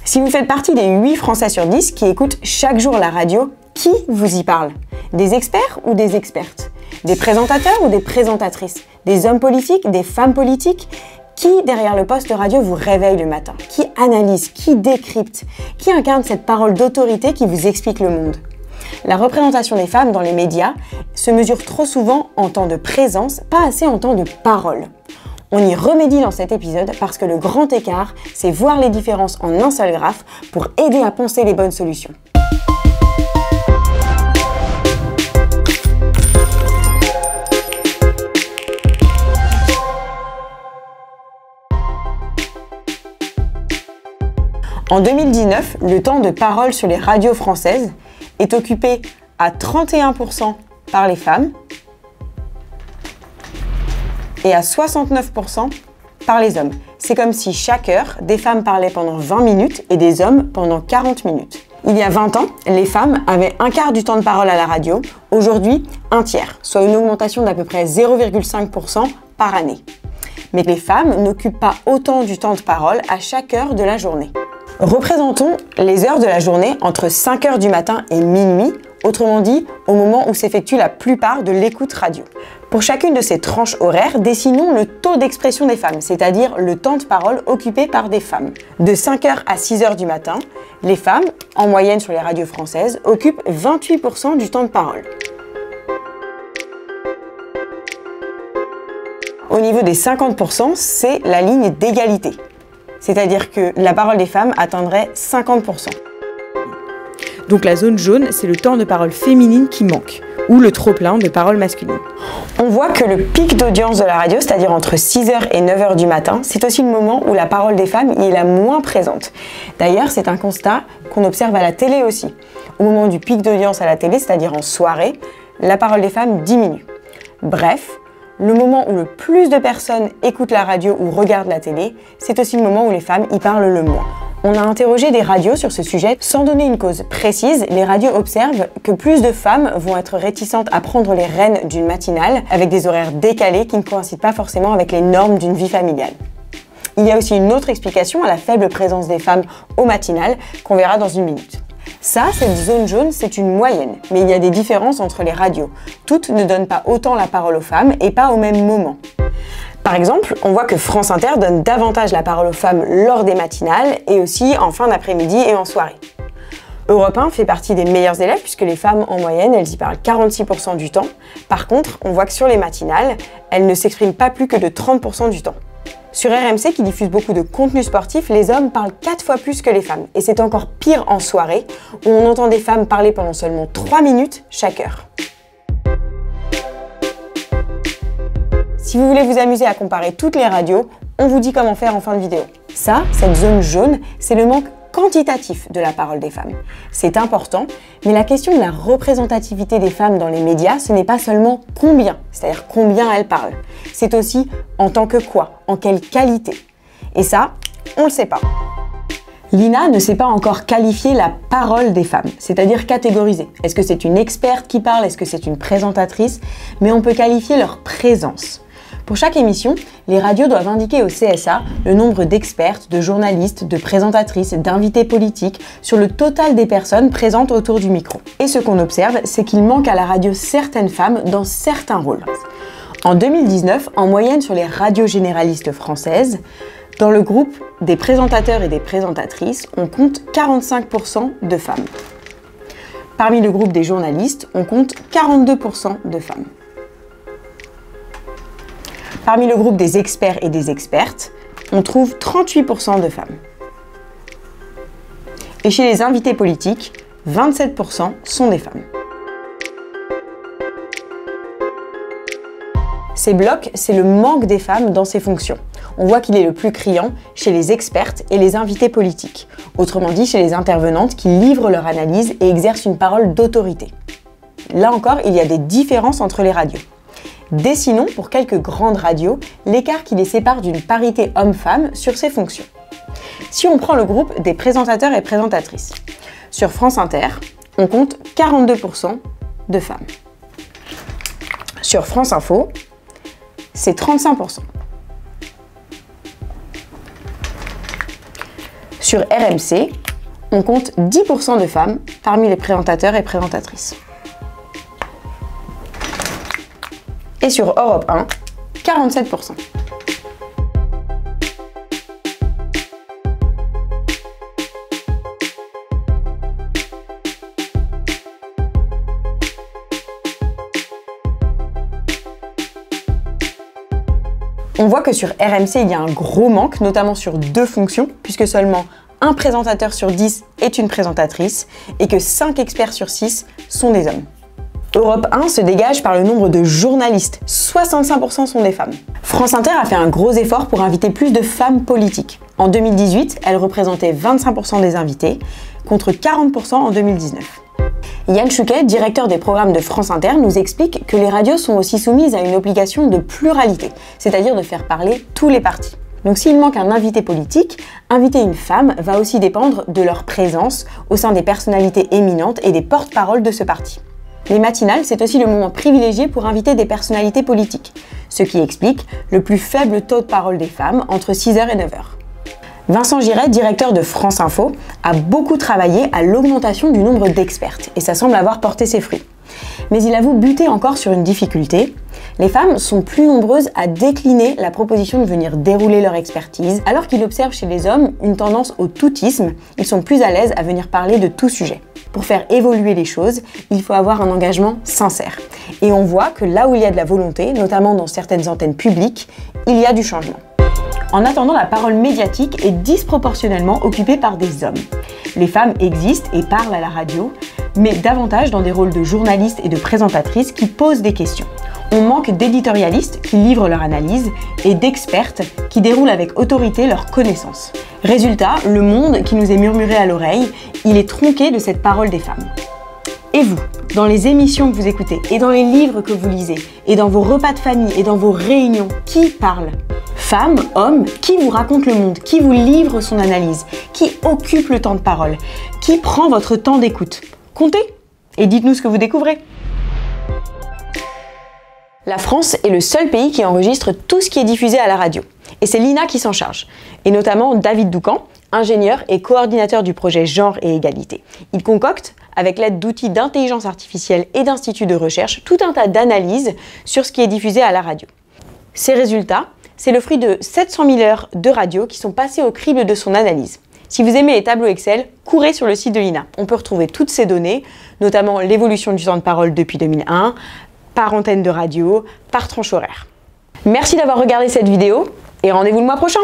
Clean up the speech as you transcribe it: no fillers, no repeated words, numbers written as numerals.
Si vous faites partie des 8 Français sur 10 qui écoutent chaque jour la radio, qui vous y parle? Des experts ou des expertes? Des présentateurs ou des présentatrices? Des hommes politiques, des femmes politiques? Qui, derrière le poste radio, vous réveille le matin? Qui analyse? Qui décrypte? Qui incarne cette parole d'autorité qui vous explique le monde? La représentation des femmes dans les médias se mesure trop souvent en temps de présence, pas assez en temps de parole. On y remédie dans cet épisode parce que le grand écart, c'est voir les différences en un seul graphe pour aider à penser les bonnes solutions. En 2019, le temps de parole sur les radios françaises est occupé à 31% par les femmes et à 69% par les hommes. C'est comme si chaque heure, des femmes parlaient pendant 20 minutes et des hommes pendant 40 minutes. Il y a 20 ans, les femmes avaient un quart du temps de parole à la radio, aujourd'hui un tiers, soit une augmentation d'à peu près 0,5% par année. Mais les femmes n'occupent pas autant du temps de parole à chaque heure de la journée. Représentons les heures de la journée entre 5 heures du matin et minuit, autrement dit au moment où s'effectue la plupart de l'écoute radio. Pour chacune de ces tranches horaires, dessinons le taux d'expression des femmes, c'est-à-dire le temps de parole occupé par des femmes. De 5 heures à 6 heures du matin, les femmes, en moyenne sur les radios françaises, occupent 28% du temps de parole. Au niveau des 50%, c'est la ligne d'égalité. C'est-à-dire que la parole des femmes atteindrait 50%. Donc la zone jaune, c'est le temps de parole féminine qui manque, ou le trop-plein de parole masculine. On voit que le pic d'audience de la radio, c'est-à-dire entre 6h et 9h du matin, c'est aussi le moment où la parole des femmes est la moins présente. D'ailleurs, c'est un constat qu'on observe à la télé aussi. Au moment du pic d'audience à la télé, c'est-à-dire en soirée, la parole des femmes diminue. Bref, le moment où le plus de personnes écoutent la radio ou regardent la télé, c'est aussi le moment où les femmes y parlent le moins. On a interrogé des radios sur ce sujet sans donner une cause précise. Les radios observent que plus de femmes vont être réticentes à prendre les rênes d'une matinale avec des horaires décalés qui ne coïncident pas forcément avec les normes d'une vie familiale. Il y a aussi une autre explication à la faible présence des femmes au matinal qu'on verra dans une minute. Ça, cette zone jaune, c'est une moyenne, mais il y a des différences entre les radios. Toutes ne donnent pas autant la parole aux femmes et pas au même moment. Par exemple, on voit que France Inter donne davantage la parole aux femmes lors des matinales et aussi en fin d'après-midi et en soirée. Europe 1 fait partie des meilleurs élèves puisque les femmes, en moyenne, elles y parlent 46% du temps. Par contre, on voit que sur les matinales, elles ne s'expriment pas plus que de 30% du temps. Sur RMC, qui diffuse beaucoup de contenu sportif, les hommes parlent 4 fois plus que les femmes. Et c'est encore pire en soirée, où on entend des femmes parler pendant seulement 3 minutes chaque heure. Si vous voulez vous amuser à comparer toutes les radios, on vous dit comment faire en fin de vidéo. Ça, cette zone jaune, c'est le manque quantitatif de la parole des femmes. C'est important, mais la question de la représentativité des femmes dans les médias, ce n'est pas seulement combien, c'est-à-dire combien elles parlent. C'est aussi en tant que quoi, en quelle qualité. Et ça, on ne le sait pas. L'INA ne sait pas encore qualifier la parole des femmes, c'est-à-dire catégoriser. Est-ce que c'est une experte qui parle? Est-ce que c'est une présentatrice? Mais on peut qualifier leur présence. Pour chaque émission, les radios doivent indiquer au CSA le nombre d'expertes, de journalistes, de présentatrices, d'invités politiques sur le total des personnes présentes autour du micro. Et ce qu'on observe, c'est qu'il manque à la radio certaines femmes dans certains rôles. En 2019, en moyenne sur les radios généralistes françaises, dans le groupe des présentateurs et des présentatrices, on compte 45% de femmes. Parmi le groupe des journalistes, on compte 42% de femmes. Parmi le groupe des experts et des expertes, on trouve 38% de femmes. Et chez les invités politiques, 27% sont des femmes. Ces blocs, c'est le manque des femmes dans ces fonctions. On voit qu'il est le plus criant chez les expertes et les invités politiques. Autrement dit, chez les intervenantes qui livrent leur analyse et exercent une parole d'autorité. Là encore, il y a des différences entre les radios. Dessinons, pour quelques grandes radios, l'écart qui les sépare d'une parité homme-femme sur ces fonctions. Si on prend le groupe des présentateurs et présentatrices, sur France Inter, on compte 42% de femmes. Sur France Info, c'est 35%. Sur RMC, on compte 10% de femmes parmi les présentateurs et présentatrices. Et sur Europe 1, 47%. On voit que sur RMC, il y a un gros manque, notamment sur 2 fonctions, puisque seulement un présentateur sur 10 est une présentatrice et que 5 experts sur 6 sont des hommes. Europe 1 se dégage par le nombre de journalistes, 65% sont des femmes. France Inter a fait un gros effort pour inviter plus de femmes politiques. En 2018, elles représentaient 25% des invités, contre 40% en 2019. Yann Chouquet, directeur des programmes de France Inter, nous explique que les radios sont aussi soumises à une obligation de pluralité, c'est-à-dire de faire parler tous les partis. Donc s'il manque un invité politique, inviter une femme va aussi dépendre de leur présence au sein des personnalités éminentes et des porte-paroles de ce parti. Les matinales, c'est aussi le moment privilégié pour inviter des personnalités politiques, ce qui explique le plus faible taux de parole des femmes entre 6h et 9h. Vincent Giret, directeur de France Info, a beaucoup travaillé à l'augmentation du nombre d'expertes et ça semble avoir porté ses fruits. Mais il avoue buter encore sur une difficulté. Les femmes sont plus nombreuses à décliner la proposition de venir dérouler leur expertise, alors qu'il observe chez les hommes une tendance au toutisme. Ils sont plus à l'aise à venir parler de tout sujet. Pour faire évoluer les choses, il faut avoir un engagement sincère. Et on voit que là où il y a de la volonté, notamment dans certaines antennes publiques, il y a du changement. En attendant, la parole médiatique est disproportionnellement occupée par des hommes. Les femmes existent et parlent à la radio, mais davantage dans des rôles de journalistes et de présentatrices qui posent des questions. On manque d'éditorialistes qui livrent leur analyse et d'expertes qui déroulent avec autorité leurs connaissances. Résultat, le monde qui nous est murmuré à l'oreille, il est tronqué de cette parole des femmes. Et vous, dans les émissions que vous écoutez, et dans les livres que vous lisez, et dans vos repas de famille, et dans vos réunions, qui parle ? Femmes, hommes, qui vous raconte le monde, qui vous livre son analyse, qui occupe le temps de parole, qui prend votre temps d'écoute. Comptez et dites-nous ce que vous découvrez. La France est le seul pays qui enregistre tout ce qui est diffusé à la radio. Et c'est l'INA qui s'en charge. Et notamment David Doucan, ingénieur et coordinateur du projet Genre et Égalité. Il concocte, avec l'aide d'outils d'intelligence artificielle et d'instituts de recherche, tout un tas d'analyses sur ce qui est diffusé à la radio. Ces résultats, c'est le fruit de 700 000 heures de radio qui sont passées au crible de son analyse. Si vous aimez les tableaux Excel, courez sur le site de l'INA. On peut retrouver toutes ces données, notamment l'évolution du temps de parole depuis 2001, par antenne de radio, par tranche horaire. Merci d'avoir regardé cette vidéo et rendez-vous le mois prochain.